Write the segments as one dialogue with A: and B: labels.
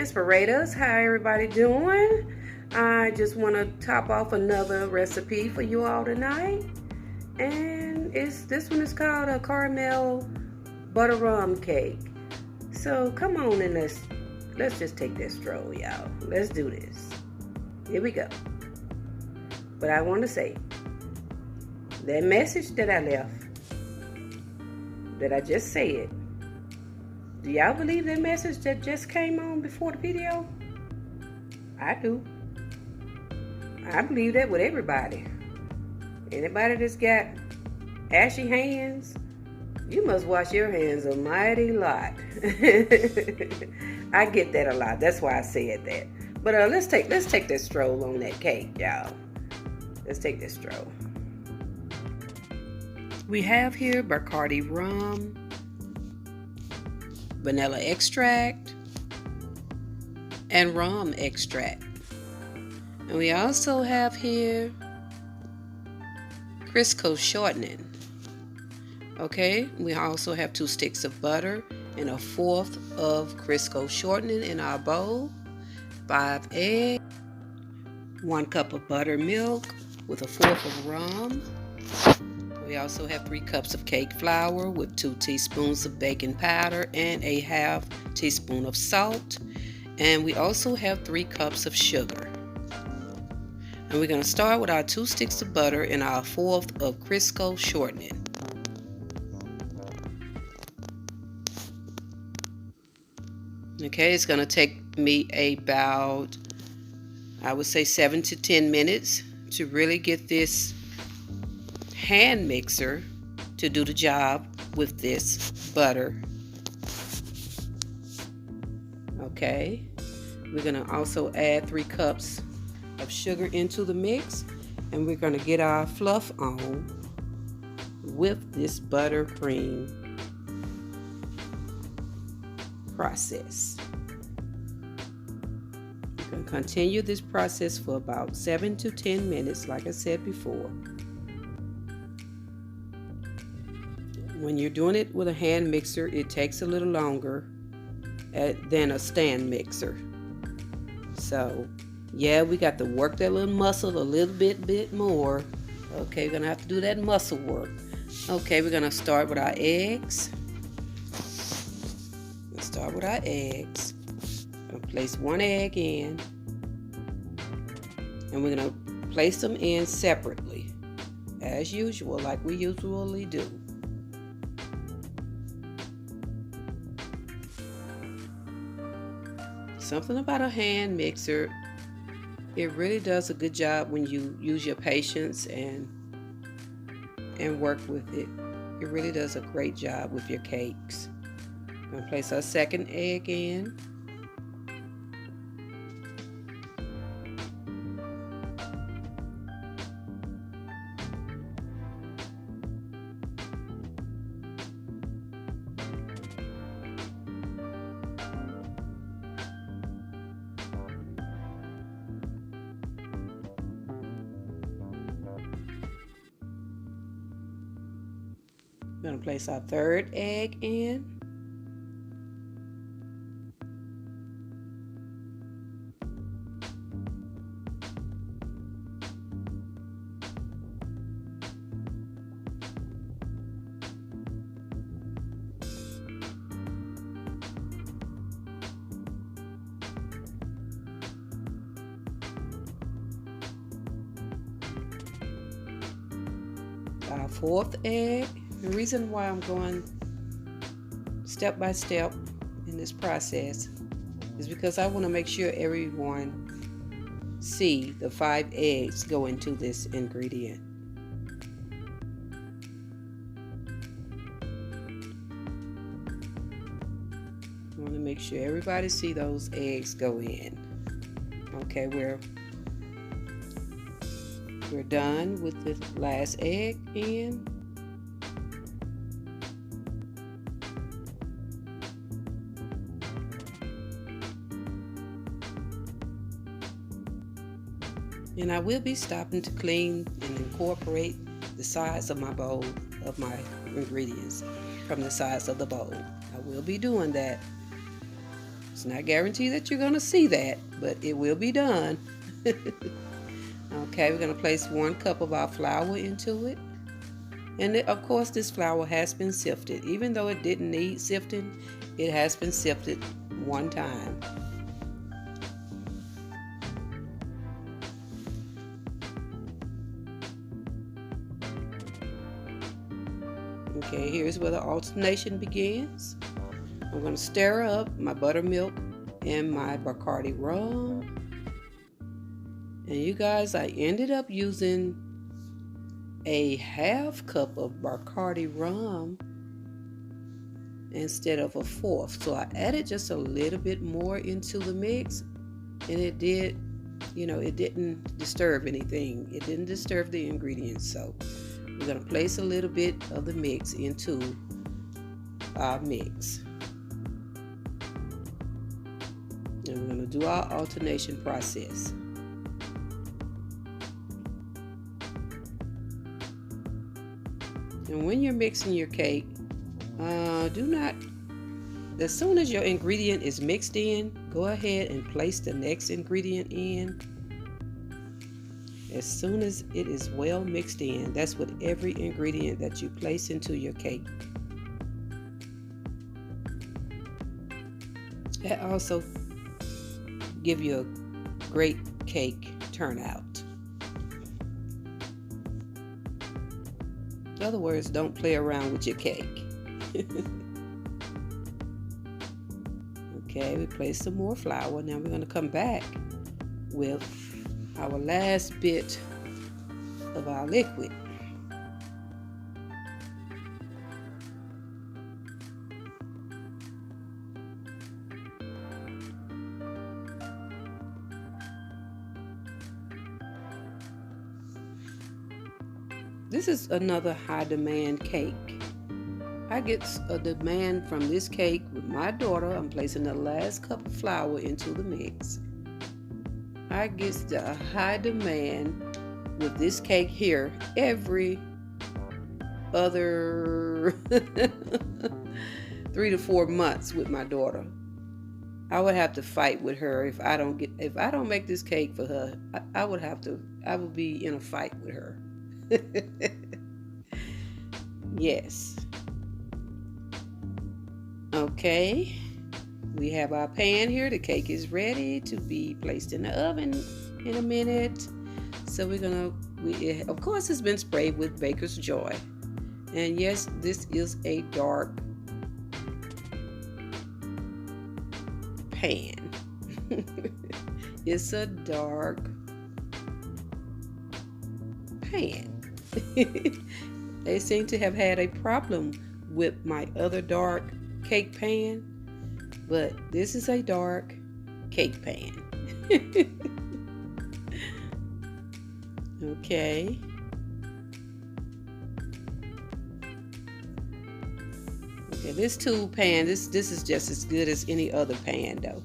A: Inspirators, how everybody doing? I just want to top off another recipe for you all tonight, and this one is called a caramel butter rum cake. So come on and let's just take this stroll, y'all. Let's do this. Here we go. But I want to say that message that I left, that I just said. Do y'all believe that message that just came on before the video? I do. I believe that with everybody. Anybody that's got ashy hands, you must wash your hands a mighty lot. I get that a lot. That's why I said that. But let's take this stroll on that cake, y'all. Let's take this stroll. We have here Bacardi rum, vanilla extract, and rum extract. And we also have here crisco shortening. Okay, we also have 2 sticks of butter and 1/4 of crisco shortening in our bowl, 5 eggs, 1 cup of buttermilk with 1/4 of rum. We also have 3 cups of cake flour with 2 teaspoons of baking powder and a 1/2 teaspoon of salt. And we also have 3 cups of sugar. And we're going to start with our 2 sticks of butter and our 1/4 of crisco shortening. Okay, it's going to take me about, I would say, 7 to 10 minutes to really get this hand mixer to do the job with this butter. Okay, we're going to also add 3 cups of sugar into the mix, and we're going to get our fluff on with this buttercream process. We're going to continue this process for about 7 to 10 minutes, like I said before. When you're doing it with a hand mixer, it takes a little longer than a stand mixer. So yeah, we got to work that little muscle a little bit more. Okay, we're gonna have to do that muscle work. Okay, we're gonna start with our eggs. Let's start with our eggs. I'm gonna place 1 egg in, and we're gonna place them in separately, as usual, like we usually do. Something about a hand mixer, it really does a good job when you use your patience and work with it. It really does a great job with your cakes. I'm going to place our 2nd egg in. We're going to place our 3rd egg in. Our 4th egg. The reason why I'm going step by step in this process is because I want to make sure everyone see the 5 eggs go into this ingredient. I want to make sure everybody see those eggs go in. Okay, we're done with the last egg in. And I will be stopping to clean and incorporate the size of my bowl of my ingredients from the size of the bowl. I will be doing that. It's not guaranteed that you're gonna see that, but it will be done. Okay, we're gonna place 1 cup of our flour into it. And of course, this flour has been sifted. Even though it didn't need sifting, it has been sifted 1 time. Okay, here's where the alternation begins. I'm going to stir up my buttermilk and my Bacardi rum. And you guys, I ended up using a 1/2 cup of Bacardi rum instead of a 1/4. So I added just a little bit more into the mix, and it did, it didn't disturb anything. It didn't disturb the ingredients. So we're going to place a little bit of the mix into our mix. And we're going to do our alternation process. And when you're mixing your cake, as soon as your ingredient is mixed in, go ahead and place the next ingredient in. As soon as it is well mixed in, that's with every ingredient that you place into your cake. That also gives you a great cake turnout. In other words, don't play around with your cake. Okay, we place some more flour. Now we're going to come back with our last bit of our liquid. This is another high demand cake. I get a demand from this cake with my daughter. I'm placing the last cup of flour into the mix. I get a high demand with this cake here every other 3 to 4 months with my daughter. I would have to fight with her if I don't make this cake for her. I would be in a fight with her. Yes. Okay, we have our pan here. The cake is ready to be placed in the oven in a minute. So of course, it's been sprayed with Baker's Joy. And yes, this is a dark pan. It's a dark pan. They seem to have had a problem with my other dark cake pan, but this is a dark cake pan. Okay. Okay, this tube pan, this is just as good as any other pan though.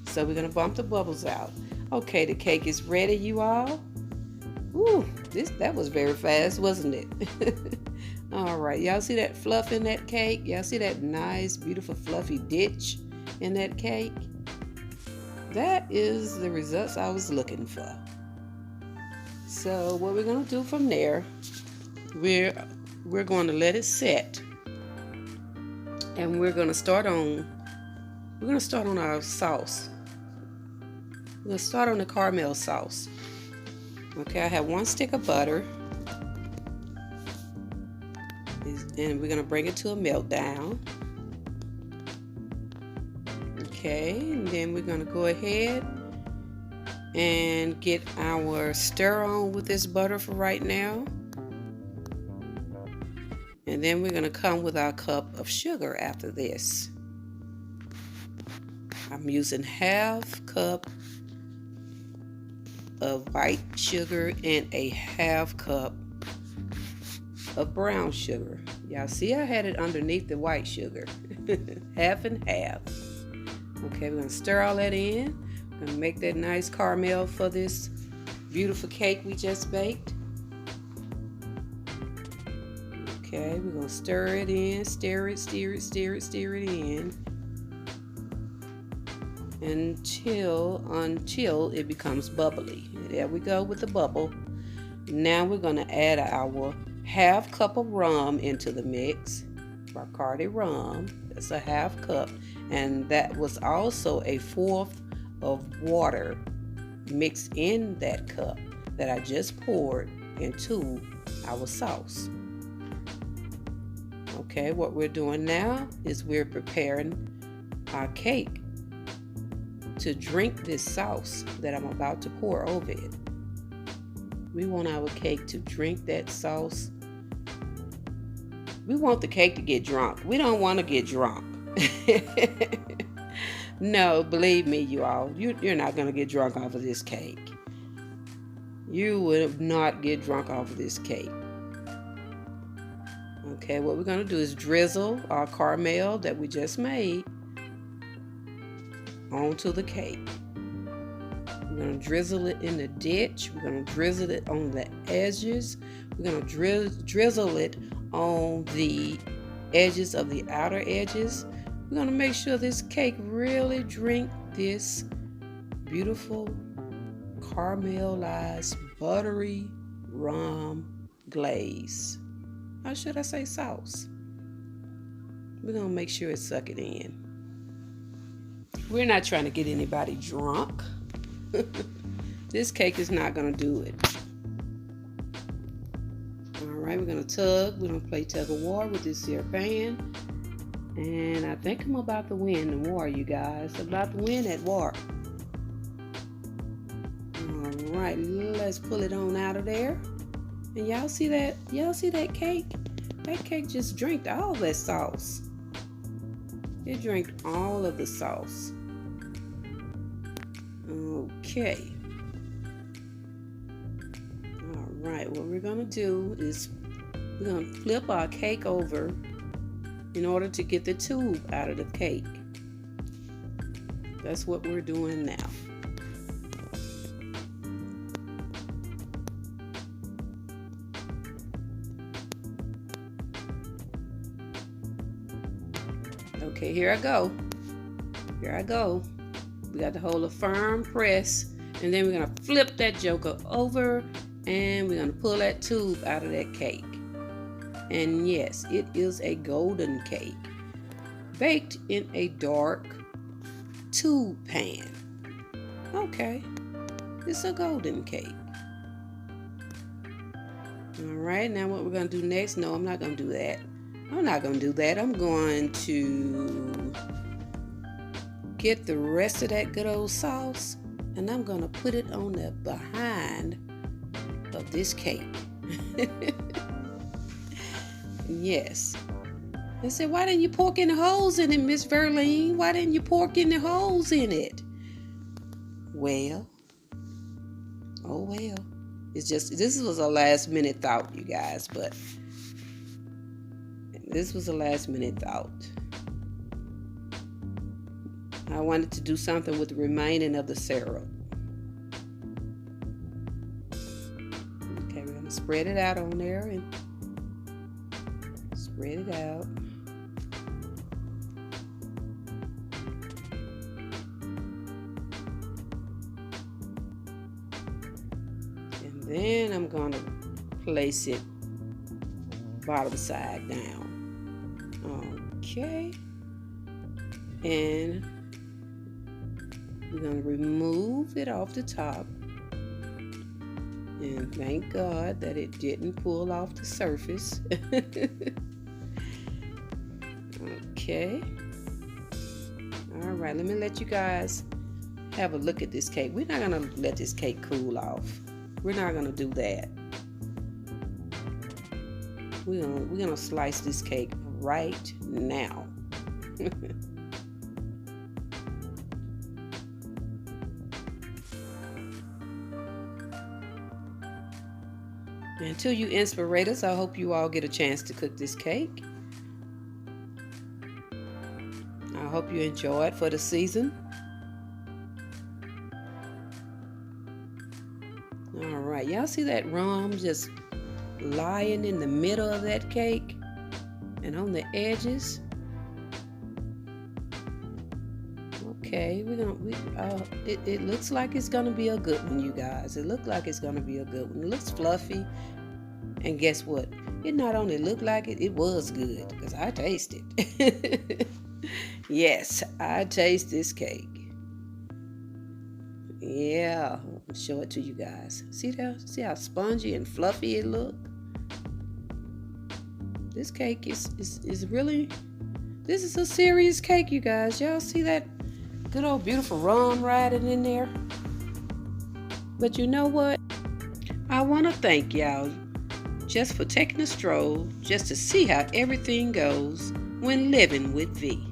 A: So we're gonna bump the bubbles out. Okay, the cake is ready, you all. Ooh, that was very fast, wasn't it? All right, y'all see that fluff in that cake? Y'all see that nice, beautiful, fluffy ditch in that cake? That is the results I was looking for. So what we're gonna do from there, we're going to let it set, and we're gonna start on our sauce. We're gonna start on the caramel sauce. Okay, I have 1 stick of butter. And we're going to bring it to a meltdown. Okay, and then we're going to go ahead and get our stir on with this butter for right now. And then we're going to come with our cup of sugar after this. I'm using 1/2 cup of white sugar and a 1/2 cup of brown sugar. Y'all see I had it underneath the white sugar. 1/2 and 1/2. Okay, we're gonna stir all that in. We're gonna make that nice caramel for this beautiful cake we just baked. Okay, we're gonna stir it in, stir it in. until it becomes bubbly. There we go with the bubble. Now we're going to add our half cup of rum into the mix. Bacardi rum, that's a half cup, and that was also a fourth of water mixed in that cup that I just poured into our sauce. Okay, what we're doing now is we're preparing our cake to drink this sauce that I'm about to pour over it. We want our cake to drink that sauce. We want the cake to get drunk. We don't want to get drunk. No, believe me, you all, you're not going to get drunk off of this cake. You will not get drunk off of this cake. Okay, what we're going to do is drizzle our caramel that we just made onto the cake. We're going to drizzle it in the ditch. We're going to drizzle it on the edges. We're going to drizzle it on the edges of the outer edges. We're going to make sure this cake really drink this beautiful caramelized buttery rum glaze. Or should I say sauce? We're going to make sure it suck it in. We're not trying to get anybody drunk. This cake is not going to do it. Alright, we're going to tug. We're going to play tug of war with this here pan. And I think I'm about to win the war, you guys. About to win that war. Alright, let's pull it on out of there. And y'all see that? Y'all see that cake? That cake just drank all that sauce. It drank all of the sauce. Okay. Alright, what we're going to do is we're going to flip our cake over in order to get the tube out of the cake. That's what we're doing now. Okay, here I go. Here I go. We got to hold a firm press, and then we're going to flip that joker over, and we're going to pull that tube out of that cake. And yes, it is a golden cake, baked in a dark tube pan. Okay, it's a golden cake. Alright, now what we're going to do next, no, I'm not going to do that. I'm not going to do that. I'm going to get the rest of that good old sauce, and I'm going to put it on the behind of this cake. Yes. They said, why didn't you pork in the holes in it, Miss Verline? Why didn't you pork in the holes in it? Well, oh well. It's just, this was a last minute thought, you guys, but this was a last minute thought. I wanted to do something with the remaining of the syrup. Okay, we're going to spread it out on there and spread it out. And then I'm going to place it bottom side down. Okay. And we're going to remove it off the top. And thank God that it didn't pull off the surface. Okay. All right, let me let you guys have a look at this cake. We're not going to let this cake cool off. We're not going to do that. We're gonna slice this cake right now. And to you inspirators, I hope you all get a chance to cook this cake. I hope you enjoy it for the season. All right, y'all see that rum just lying in the middle of that cake and on the edges? Okay, it looks like it's gonna be a good one, you guys. It looks like it's gonna be a good one. It looks fluffy, and guess what? It not only looked like it, it was good because I tasted. Yes, I taste this cake. Yeah, I'll show it to you guys. See how spongy and fluffy it look? This cake is really, this is a serious cake, you guys. Y'all see that good old beautiful rum riding in there? But you know what? I want to thank y'all just for taking a stroll just to see how everything goes when living with V.